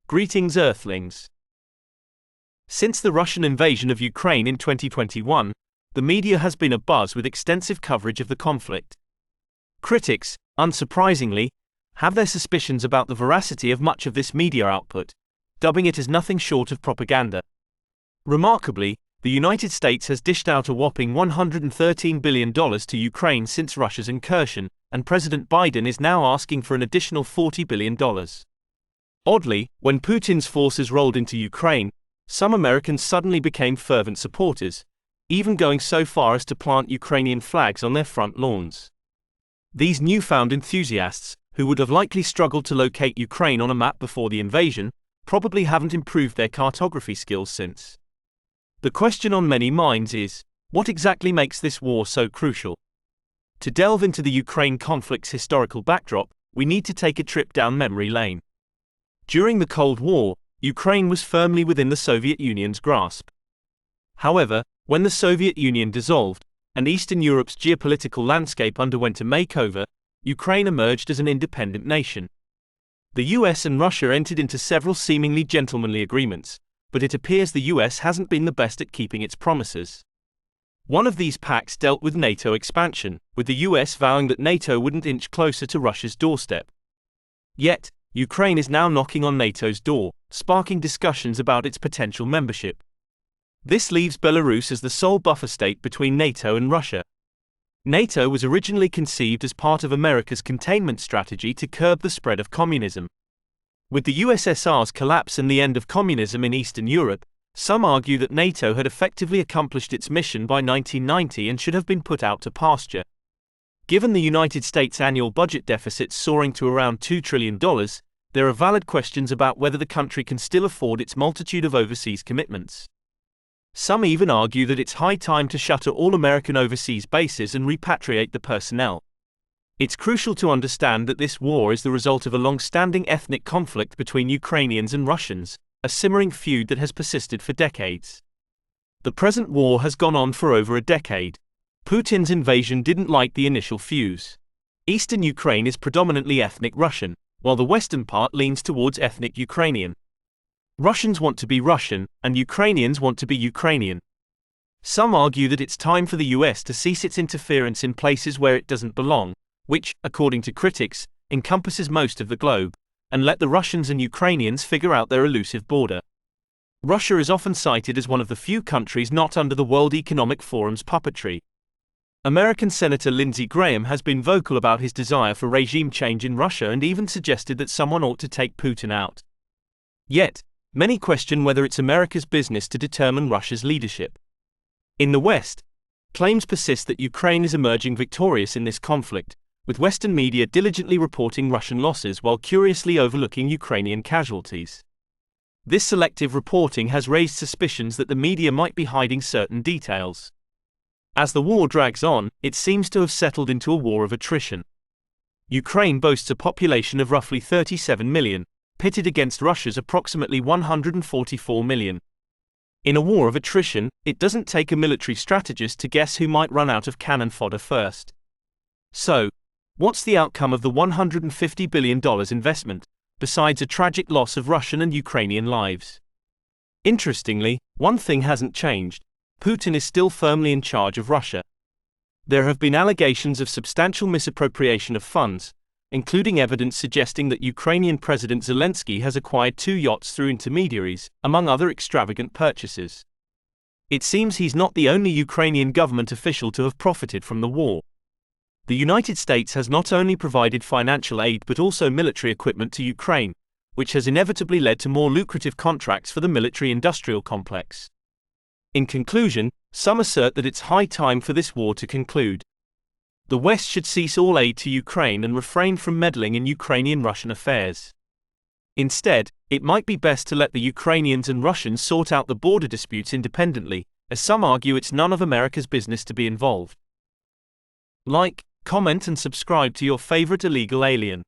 Greetings, Earthlings. Since the Russian invasion of Ukraine in 2021, the media has been abuzz with extensive coverage of the conflict. Critics, unsurprisingly, have their suspicions about the veracity of much of this media output, dubbing it as nothing short of propaganda. Remarkably, the United States has dished out a whopping $113 billion to Ukraine since Russia's incursion, and President Biden is now asking for an additional $40 billion. Oddly, when Putin's forces rolled into Ukraine, some Americans suddenly became fervent supporters, even going so far as to plant Ukrainian flags on their front lawns. These newfound enthusiasts, who would have likely struggled to locate Ukraine on a map before the invasion, probably haven't improved their cartography skills since. The question on many minds is, what exactly makes this war so crucial? To delve into the Ukraine conflict's historical backdrop, we need to take a trip down memory lane. During the Cold War, Ukraine was firmly within the Soviet Union's grasp. However, when the Soviet Union dissolved, and Eastern Europe's geopolitical landscape underwent a makeover, Ukraine emerged as an independent nation. The US and Russia entered into several seemingly gentlemanly agreements, but it appears the US hasn't been the best at keeping its promises. One of these pacts dealt with NATO expansion, with the US vowing that NATO wouldn't inch closer to Russia's doorstep. Yet, Ukraine is now knocking on NATO's door, sparking discussions about its potential membership. This leaves Belarus as the sole buffer state between NATO and Russia. NATO was originally conceived as part of America's containment strategy to curb the spread of communism. With the USSR's collapse and the end of communism in Eastern Europe, some argue that NATO had effectively accomplished its mission by 1990 and should have been put out to pasture. Given the United States' annual budget deficit soaring to around $2 trillion, there are valid questions about whether the country can still afford its multitude of overseas commitments. Some even argue that it's high time to shutter all American overseas bases and repatriate the personnel. It's crucial to understand that this war is the result of a long-standing ethnic conflict between Ukrainians and Russians, a simmering feud that has persisted for decades. The present war has gone on for over a decade. Putin's invasion didn't light the initial fuse. Eastern Ukraine is predominantly ethnic Russian, while the western part leans towards ethnic Ukrainian. Russians want to be Russian, and Ukrainians want to be Ukrainian. Some argue that it's time for the US to cease its interference in places where it doesn't belong, which, according to critics, encompasses most of the globe, and let the Russians and Ukrainians figure out their elusive border. Russia is often cited as one of the few countries not under the World Economic Forum's puppetry. American Senator Lindsey Graham has been vocal about his desire for regime change in Russia and even suggested that someone ought to take Putin out. Yet, many question whether it's America's business to determine Russia's leadership. In the West, claims persist that Ukraine is emerging victorious in this conflict, with Western media diligently reporting Russian losses while curiously overlooking Ukrainian casualties. This selective reporting has raised suspicions that the media might be hiding certain details. As the war drags on, it seems to have settled into a war of attrition. Ukraine boasts a population of roughly 37 million, pitted against Russia's approximately 144 million. In a war of attrition, it doesn't take a military strategist to guess who might run out of cannon fodder first. So, what's the outcome of the $150 billion investment, besides a tragic loss of Russian and Ukrainian lives? Interestingly, one thing hasn't changed. Putin is still firmly in charge of Russia. There have been allegations of substantial misappropriation of funds, including evidence suggesting that Ukrainian President Zelensky has acquired 2 yachts through intermediaries, among other extravagant purchases. It seems he's not the only Ukrainian government official to have profited from the war. The United States has not only provided financial aid but also military equipment to Ukraine, which has inevitably led to more lucrative contracts for the military-industrial complex. In conclusion, some assert that it's high time for this war to conclude. The West should cease all aid to Ukraine and refrain from meddling in Ukrainian-Russian affairs. Instead, it might be best to let the Ukrainians and Russians sort out the border disputes independently, as some argue it's none of America's business to be involved. Like, comment and subscribe to your favorite illegal alien.